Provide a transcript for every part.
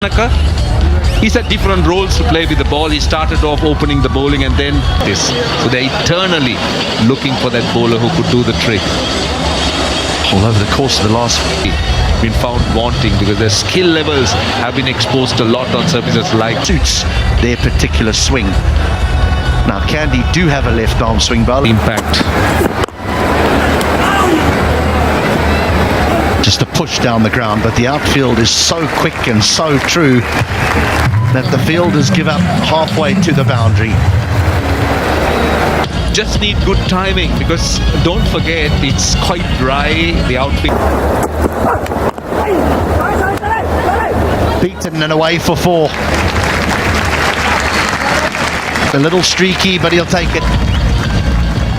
He's had different roles to play with the ball. He started off opening the bowling and then this. So they're eternally looking for that bowler who could do the trick. All over the course of the last been found wanting because their skill levels have been exposed a lot on surfaces like suits their particular swing. Now Kandy do have a left arm swing bowler. Impact. Just a push down the ground, but the outfield is so quick and so true that the fielders give up halfway to the boundary. Just need good timing because don't forget it's quite dry, the outfield. Beaten and away for 4. A little streaky, but he'll take it.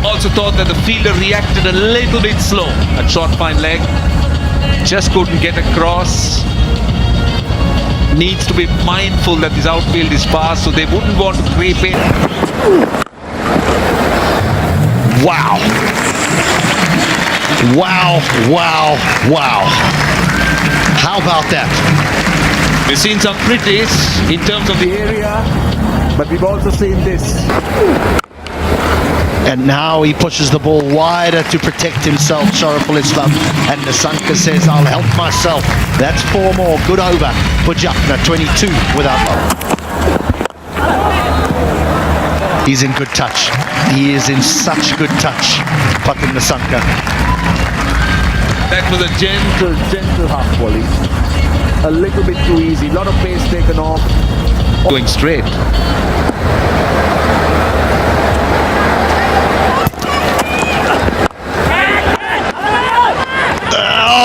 Also thought that the fielder reacted a little bit slow at short fine leg. Just couldn't get across. Needs to be mindful that this outfield is fast, so they wouldn't want to creep in. Wow. Wow, wow, wow. How about that? We've seen some pretties in terms of the area, but we've also seen this. And now he pushes the ball wider to protect himself, Shariful Islam. And Nasanka says, I'll help myself. That's 4 more. Good over for Jaffna, 22 without one. He's in good touch. He is in such good touch, Patim Nasanka. That was a gentle half volley. A little bit too easy. A lot of pace taken off. Going straight.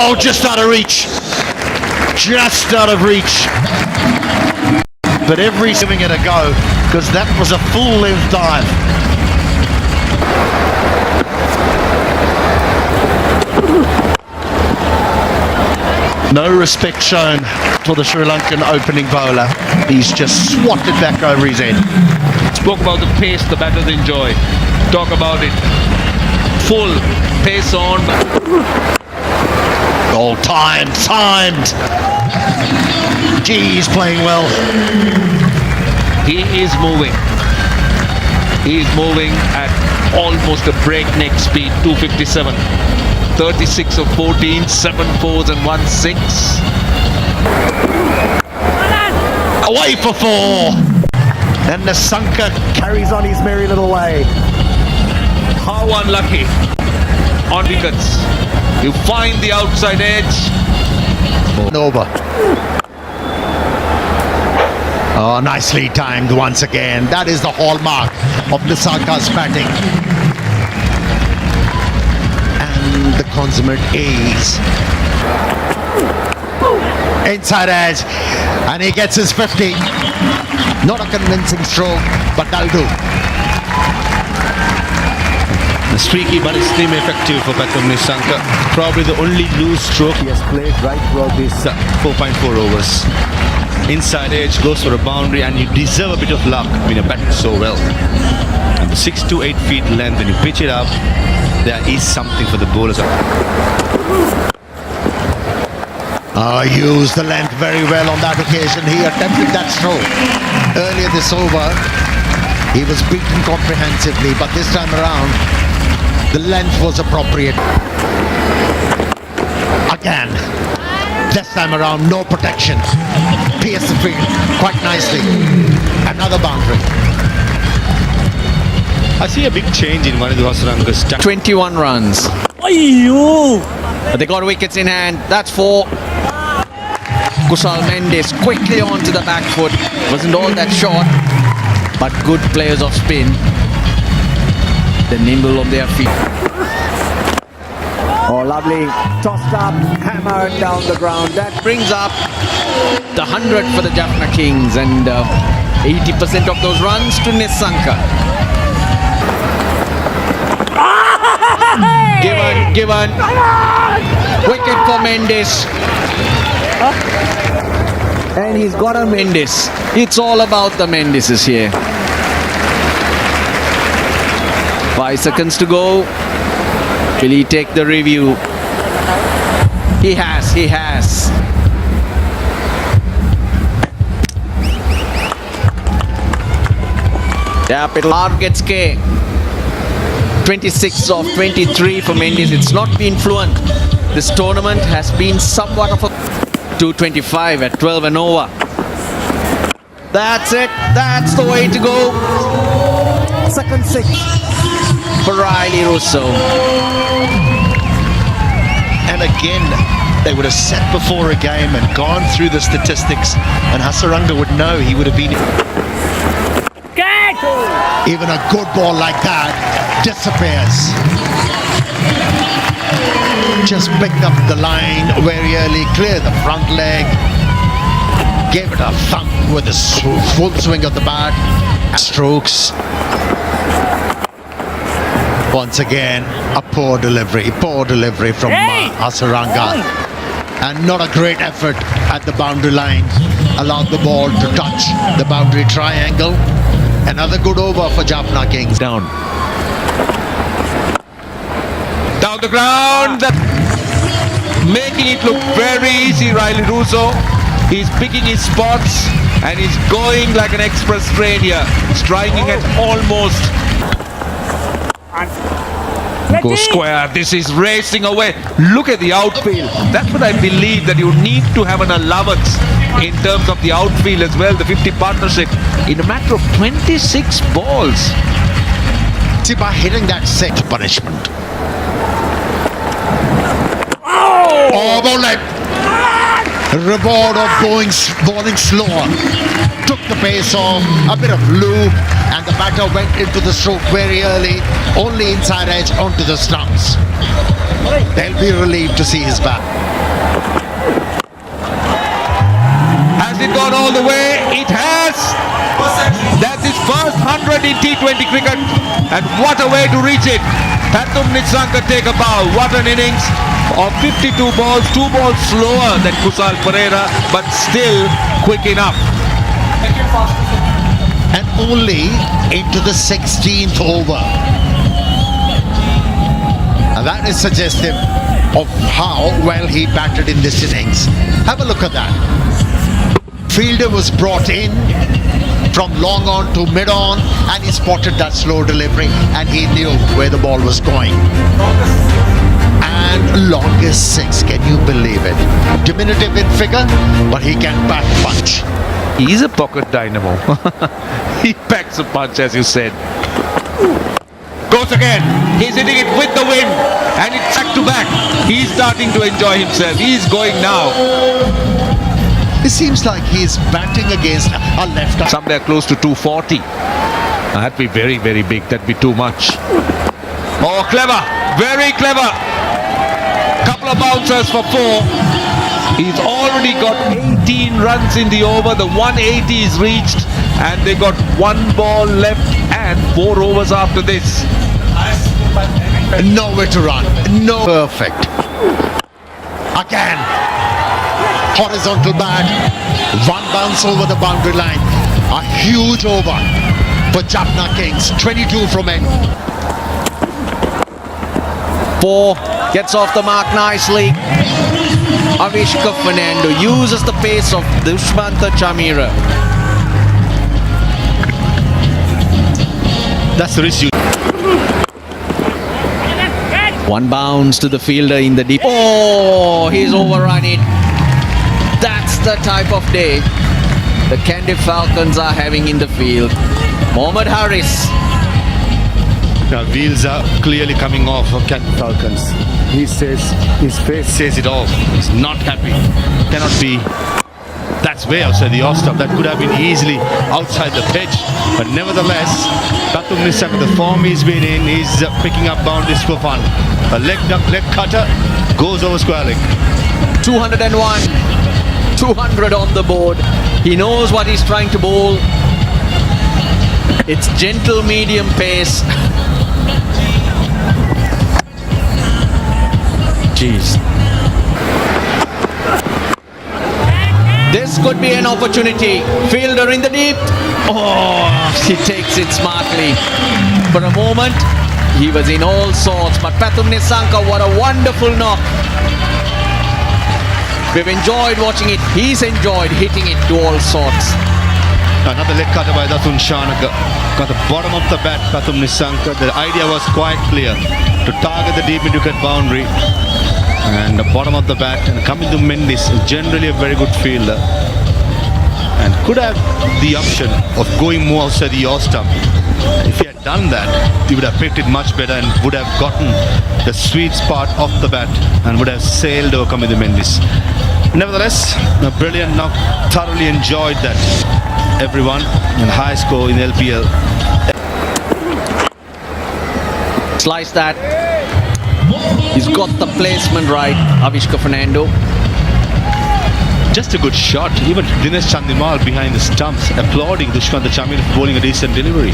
Oh, just out of reach. Just out of reach. But every giving it a go, because that was a full-length dive. No respect shown for the Sri Lankan opening bowler. He's just swatted back over his head. Spoke about the pace the batters enjoy. Talk about it. Full pace on. Oh, timed. Gee, he's playing well. He is moving. He is moving at almost a breakneck speed, 257. 36 of 14, 7 4s and 1 6. Away for 4. And Nasanka carries on his merry little way. How unlucky on wickets. You find the outside edge. Over. Oh, nicely timed once again. That is the hallmark of Nasanka's batting. And the consummate ace. Inside edge. And he gets his 50. Not a convincing stroke, but that'll do. Streaky but extremely effective for Patim Nasanka. Probably the only loose stroke he has played right throughout these 4.4 overs. Inside edge goes for a boundary and you deserve a bit of luck when you're batting so well. And the 6 to 8 feet length, when you pitch it up, there is something for the bowlers. Used the length very well on that occasion. He attempted that stroke earlier this over. He was beaten comprehensively, but this time around, the length was appropriate. Again, this time around, no protection. Pierced the field quite nicely. Another boundary. I see a big change in Vanidhu Hasaranga's 21 runs. But they got wickets in hand. That's 4. Kusal Mendes quickly onto the back foot. Wasn't all that short, but good players of spin. The nimble on their feet. Oh, lovely. Tossed up, hammered down the ground. That brings up the 100 for the Jaffna Kings and 80% of those runs to Nasanka. Given. Wicket for Mendes. And he's got a Mendes. It's all about the Mendeses here. 5 seconds to go. Will he take the review? He has. Capital targets K. 26 of 23 for Mendes. It's not been fluent. This tournament has been somewhat of a 225 at 12 and over. That's it. That's the way to go. Second six for Riley Russo. And again, they would have sat before a game and gone through the statistics, and Hasaranga would know he would have been. Even a good ball like that disappears. Just picked up the line very early, cleared the front leg, gave it a thump with a full swing of the bat. Strokes. Once again, a poor delivery from Hasaranga. And not a great effort at the boundary line. Allowed the ball to touch the boundary triangle. Another good over for Jaffna Kings. Down the ground, making it look very easy. Riley Russo, he's picking his spots and he's going like an express train here, striking at almost. Go square. This is racing away. Look at the outfield. That's what I believe, that you need to have an allowance in terms of the outfield as well, the 50 partnership, in a matter of 26 balls. See, by hitting that set punishment. Oh, ball left. Reward of bowling slower. Took the pace off, a bit of loop, and the batter went into the stroke very early, only inside edge onto the stumps. They'll be relieved to see his bat. Has it gone all the way? It has. That's his first 100 in T20 cricket, and what a way to reach it. Pathum Nissanka take a bow. What an innings of 52 balls, 2 balls slower than Kusal Pereira, but still quick enough. And only into the 16th over. And that is suggestive of how well he batted in this innings. Have a look at that. Fielder was brought in from long on to mid on, and he spotted that slow delivery, and he knew where the ball was going. And longest six, can you believe it? Diminutive in figure, but he can back punch. He's a pocket dynamo. He packs a punch, as you said. Goes again. He's hitting it with the wind, and it's back to back. He's starting to enjoy himself. He's going now. It seems like he's batting against a left arm. Somewhere close to 240. That'd be very, very big. That'd be too much. Oh, clever. Very clever. Couple of bouncers for 4. He's already got 18 runs in the over. The 180 is reached, and they got 1 ball left and 4 overs after this. Nowhere to run. No. Perfect. Again. Horizontal bat. 1 bounce over the boundary line. A huge over for Jaffna Kings. 22 from end. 4 gets off the mark nicely. Avishka Fernando uses the pace of Dushmantha Chamira. That's the issue. 1 bounce to the fielder in the deep. Oh, he's overrun it. That's the type of day the Kandy Falcons are having in the field. Mohammad Harris. Now, wheels are clearly coming off of Kandy Falcons. He says, his face says it all. He's not happy. Cannot be. That's way outside the off-stop. That could have been easily outside the pitch. But nevertheless, Pathum Nissanka, the form he's been in, he's picking up boundaries for fun. A leg cutter goes over square leg. 201. 200 on the board. He knows what he's trying to bowl. It's gentle medium pace. Jeez. This could be an opportunity. Fielder in the deep. Oh, he takes it smartly. For a moment, he was in all sorts. But Pathum Nissanka, what a wonderful knock. We've enjoyed watching it. He's enjoyed hitting it to all sorts. Another leg cutter by Dasun Shanaka. Got the bottom of the bat, Pathum Nisanka. The idea was quite clear, to target the deep mid-wicket boundary. And the bottom of the bat and coming to Mendes, generally a very good fielder. And could have the option of going more outside the off stump. If he had done that, he would have picked it much better and would have gotten the sweet spot off the bat and would have sailed over Kamindu Mendes. Nevertheless, a brilliant knock. Thoroughly enjoyed that. Everyone, and high score in LPL. Slice that. He's got the placement right, Avishka Fernando. Just a good shot. Even Dinesh Chandimal behind the stumps applauding Dushmantha Chamira for bowling a decent delivery.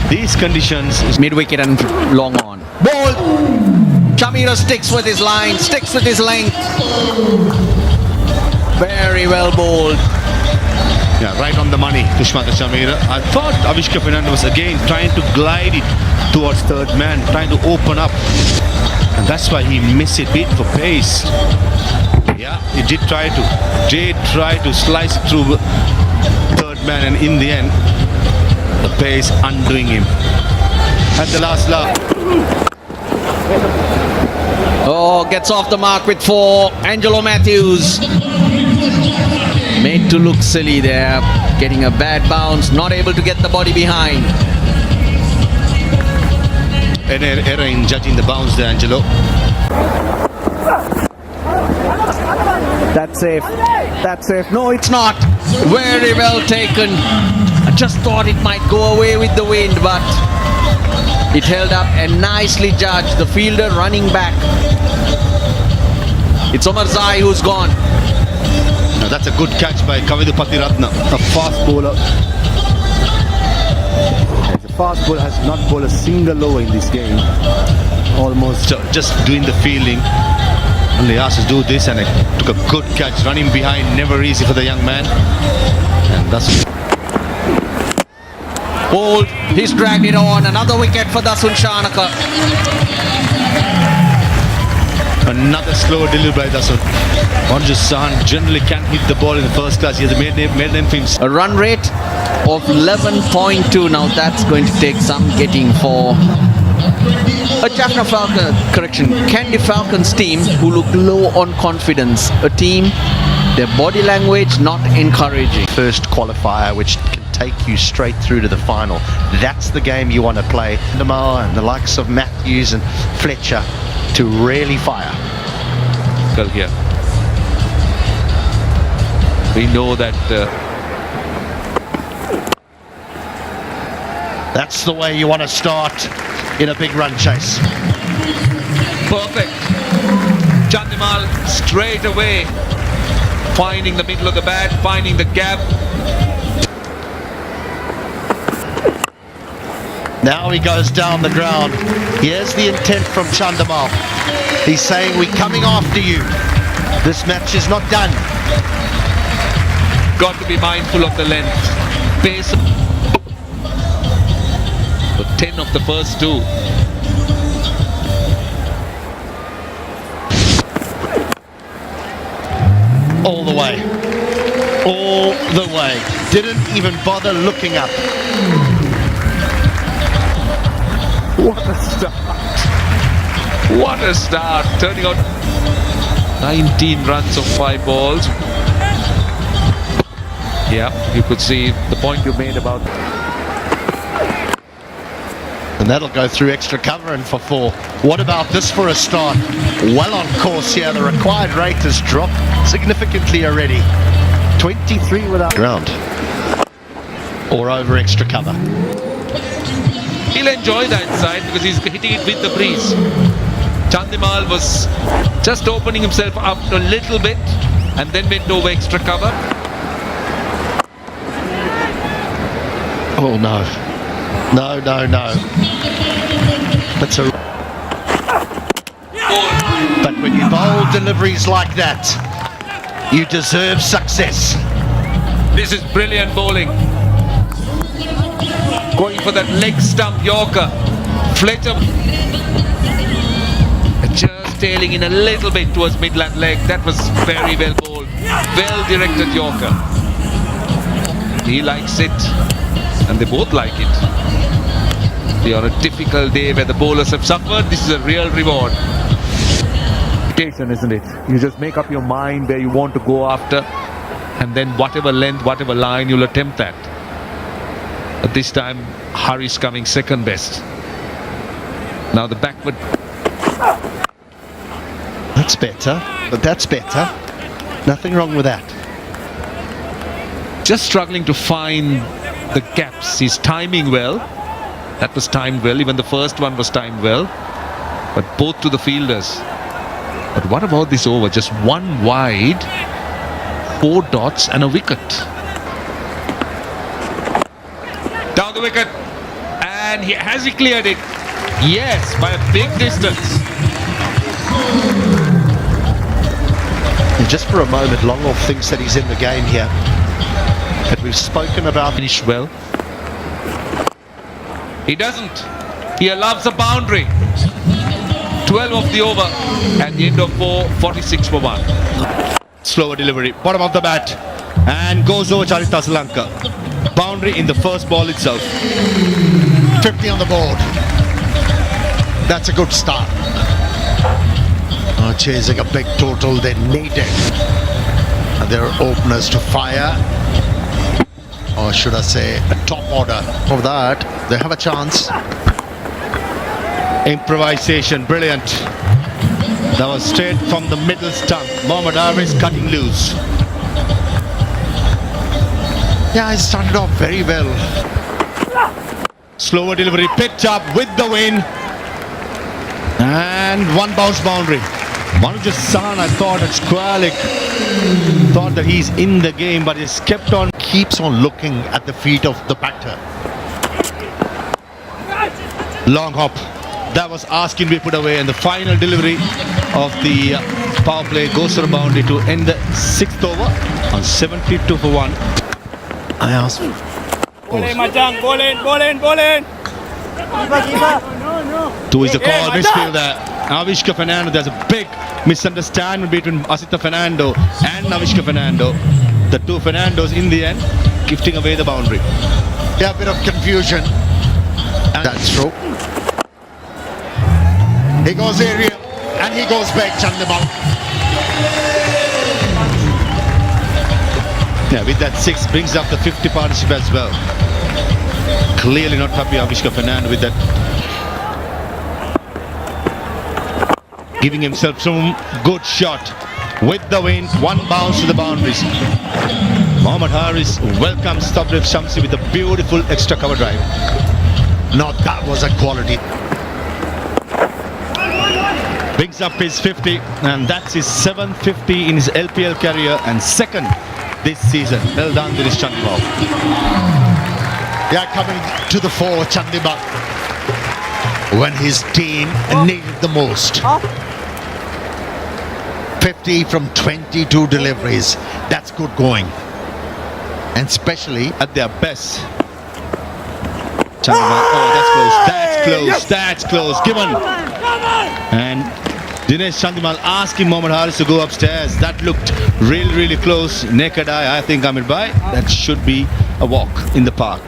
These conditions is Mid-wicket and long on. Ball! Chamira sticks with his line, sticks with his length. Very well bowled. yeah, right on the money, Dushmantha Chamira. I thought Avishka Fernando was again trying to glide it towards third man, trying to open up. And that's why he missed it, bit for pace. Yeah, he did try to slice through third man, and in the end, the pace undoing him. At the last lap. Oh, gets off the mark with 4. Angelo Matthews. Made to look silly there. Getting a bad bounce, not able to get the body behind. An error in judging the bounce there, Angelo. That's safe. That's safe. No, it's not. Very well taken. I just thought it might go away with the wind, but it held up and nicely judged. The fielder running back. It's Omar Zai who's gone. Now that's a good catch by Kavidu Patiratna, a fast bowler. The fast bowler has not bowled a single over in this game. Almost just doing the fielding. Only asked to do this, and it took a good catch, running behind, never easy for the young man. And that's Bowled. He's dragged it on. Another wicket for Dasun Shanaka. another slow delivery by Dasun. Onju Sahan generally can't hit the ball in the first class. He has a made name for himself. A run rate of 11.2. Now that's going to take some getting for a Jaffna Falcon, Kandy Falcons team who look low on confidence. A team, their body language not encouraging. First qualifier, which can take you straight through to the final. That's the game you want to play. Namal and the likes of Matthews and Fletcher to really fire. Here. We know that That's the way you want to start in a big run chase. perfect. Chandimal straight away finding the middle of the bat, finding the gap. Now he goes down the ground. Here's the intent from Chandimal. He's saying, we're coming after you. This match is not done. Got to be mindful of the length. Pace. 10 of the first 2. All the way. All the way. Didn't even bother looking up. What a start. What a start. Turning out 19 runs of 5 balls. Yeah, you could see the point you made about. And that'll go through extra cover and for 4. What about this for a start? Well on course here. The required rate has dropped significantly already. 23 without ground. Or over extra cover. He'll enjoy that side because he's hitting it with the breeze. Chandimal was just opening himself up a little bit and then went over extra cover. Oh no. No, no, no. That's a... But when you bowl deliveries like that, you deserve success. This is brilliant bowling. Going for that leg stump Yorker. Fletcher just tailing in a little bit towards Midland leg. That was very well bowled. Well directed Yorker. He likes it, and they both like it. They are on a difficult day where the bowlers have suffered. This is a real reward. Isn't it? You just make up your mind where you want to go after, and then whatever length, whatever line, you'll attempt that. But this time, Hari's coming second best. Now the backward. That's better, but that's better. Nothing wrong with that. Just struggling to find the gaps. He's timing well. That was timed well. Even the first one was timed well. But both to the fielders. But what about this over? Just one wide, 4 dots and a wicket. Down the wicket. And has he cleared it? Yes, by a big distance. Just for a moment, Longhoff thinks that he's in the game here. But we've spoken about... Finish well. He doesn't. He allows a boundary. 12 of the over at the end of 4, 46 for 1. Slower delivery, bottom of the bat, and goes over Charita Sri Lanka. Boundary in the first ball itself. 50 on the board. That's a good start. Chasing a big total, they needed their openers to fire. Or should I say, a top order. For that, they have a chance. Improvisation, brilliant. That was straight from the middle stump. Mohammad Haris cutting loose. Yeah, he started off very well. Slower delivery, picked up with the win. And one bounce boundary. Manuja Sahan, I thought at Squalic, thought that he's in the game, but he's kept on. Keeps on looking at the feet of the batter. Long hop. That was asking to be put away, and the final delivery of the power play goes for a boundary to end the 6th over on 72 for 1. I asked. Ball in, Majang. Ball in, ball in, ball in. Two is the call, midfielder Avishka Fernando. There's a big misunderstanding between Asita Fernando and Avishka Fernando. The two Fernandos in the end gifting away the boundary. Yeah, a bit of confusion. And that's true. He goes aerial and he goes back, Chandimal. Yeah, with that 6 brings up the 50 partnership as well. Clearly not happy Avishka Fernando with that. Giving himself some good shot with the wind. One bounce to the boundaries. Mohammad Haris welcomes Tabrif Shamsi with a beautiful extra cover drive. No, that was a quality. Brings up his 50, and that's his 750 in his LPL career and second this season. Well done, Dinesh Chandimal. Yeah, coming to the fore, Chandimal, when his team needed the most. 50 from 22 deliveries. That's good going. And especially At their best. Chandimal, oh, that's close, that's close, that's close. Given. And Dinesh Chandimal asking Mohammad Haris to go upstairs. That looked really, really close. Naked eye, I think, Amir Bhai. That should be a walk in the park.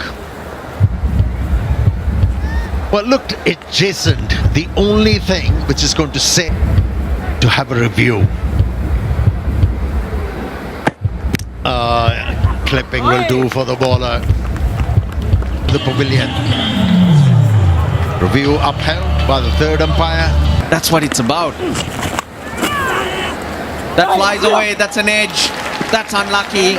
well, looked adjacent. The only thing which is going to say to have a review. Clipping will do for the bowler. The pavilion. Review upheld by the third umpire. That's what it's about. That flies away, that's an edge. That's unlucky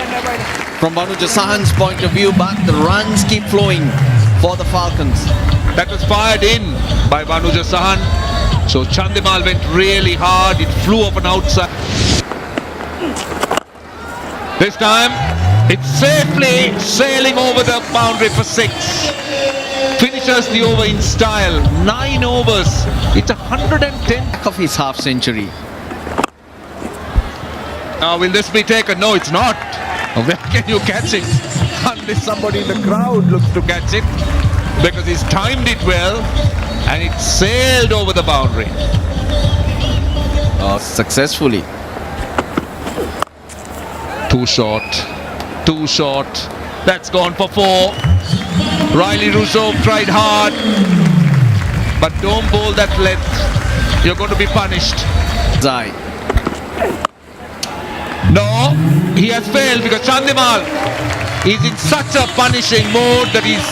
from Manuja Sahan's point of view, but the runs keep flowing for the Falcons. That was fired in by Manuja Sahan. So Chandimal went really hard. It flew up an outside. This time, it's safely sailing over the boundary for 6. Finishes the over in style. 9 overs. It's 110. Back of his half century. Will this be taken? No, it's not. Where can you catch it? Unless somebody in the crowd looks to catch it. Because he's timed it well and it sailed over the boundary. Successfully. Too short. Too short. That's gone for 4. Riley Russo tried hard, but don't bowl that length. You're going to be punished. Zai. No, he has failed because Chandimal is in such a punishing mode that he's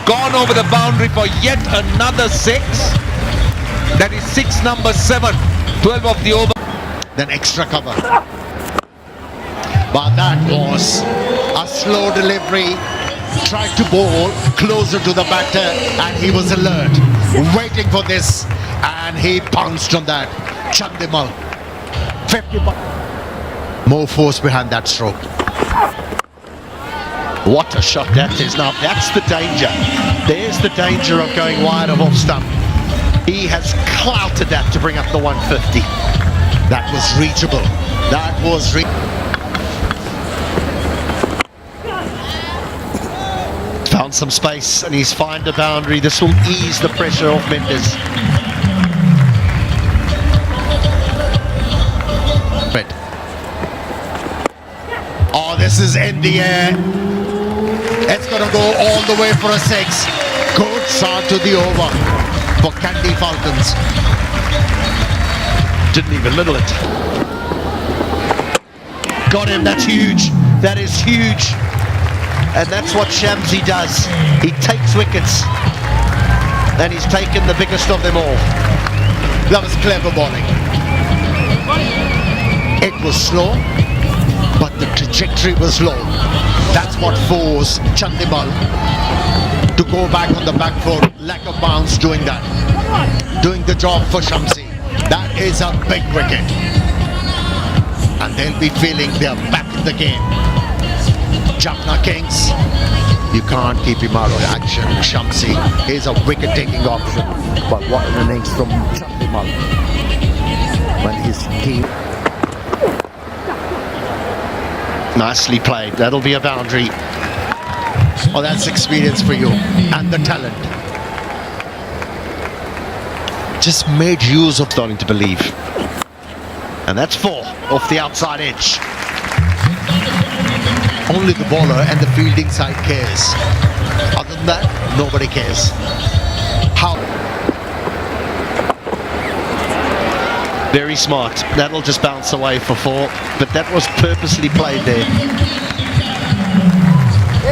gone over the boundary for yet another 6. That is 6 number 7, 12 of the over. Then extra cover. But that was a slow delivery. Tried to bowl closer to the batter and he was alert, waiting for this, and he pounced on that. Chandimal. 50. More force behind that stroke. What a shot that is. Now that's the danger. There's the danger of going wide of off stump. He has clouted that to bring up the 150. That was reachable. That was found some space and he's found a boundary. This will ease the pressure off Mendes. Oh, this is in the air. It's going to go all the way for a 6. Good start to the over for Kandy Falcons. Didn't even middle it. Got him, that's huge. That is huge. And that's what Shamsi does. He takes wickets. And he's taken the biggest of them all. That was clever bowling. It was slow, but the trajectory was low. That's what forced Chandimal to go back on the back foot. Lack of bounce doing that. Doing the job for Shamsi. That is a big wicket. And they'll be feeling they're back in the game. Jaffna Kings, you can't keep him out of action. Shamsi is a wicket-taking option. But what an innings from Chandimal when he's keen. Nicely played. That'll be a boundary. Oh, that's experience for you. And the talent. Just made use of starting to believe. And that's 4 off the outside edge. Only the bowler and the fielding side cares. Other than that, nobody cares. How? Very smart. That'll just bounce away for 4. But that was purposely played there.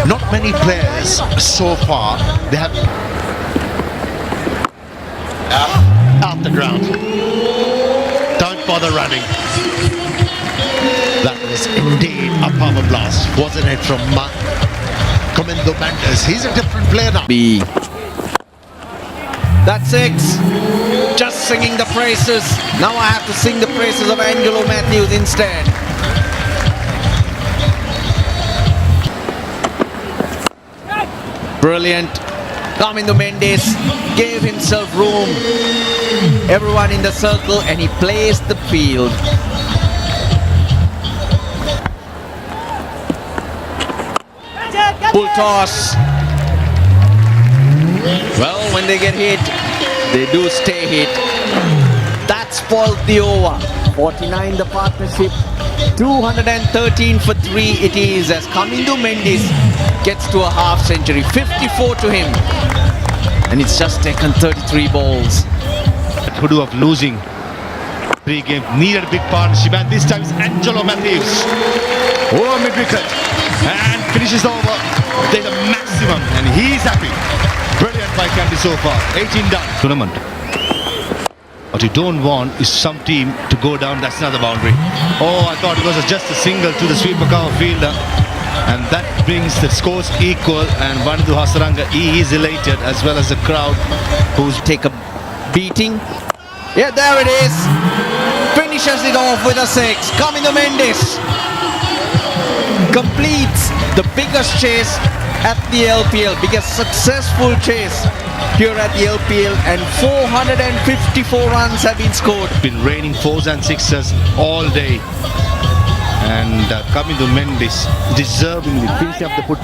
Not many players so far, they have out the ground. Don't bother running. That was indeed a power blast, wasn't it, from Comindo Mendes? He's a different player now. B. That's 6. Just singing the praises. Now I have to sing the praises of Angelo Matthews instead. Brilliant. Comindo Mendes gave himself room. Everyone in the circle, and he placed the field. Full toss. Well, when they get hit, they do stay hit. That spoiled the over. 49 the partnership. 213 for 3 it is as Comindo Mendes gets to a half century. 54 to him. And it's just taken 33 balls. Hoodoo of losing 3 games. Needed a big partnership, and this time it's Angelo Matthews. Over mid-wicket. And finishes over. There's a maximum, and he's happy. Brilliant by Kandy so far. 18 done. Tournament. What you don't want is some team to go down. That's another boundary. Oh, I thought it was just a single to the sweeper cover fielder. And that brings the scores equal. And Vandu Hasaranga, he is elated, as well as the crowd who's Take a beating. Yeah, there it is. Finishes it off with a 6. Comindo Mendes completes the biggest chase at the LPL, biggest successful chase here at the LPL, and 454 runs have been scored. been raining 4s and 6s all day. And Comindo Mendes deservingly finishing up the put.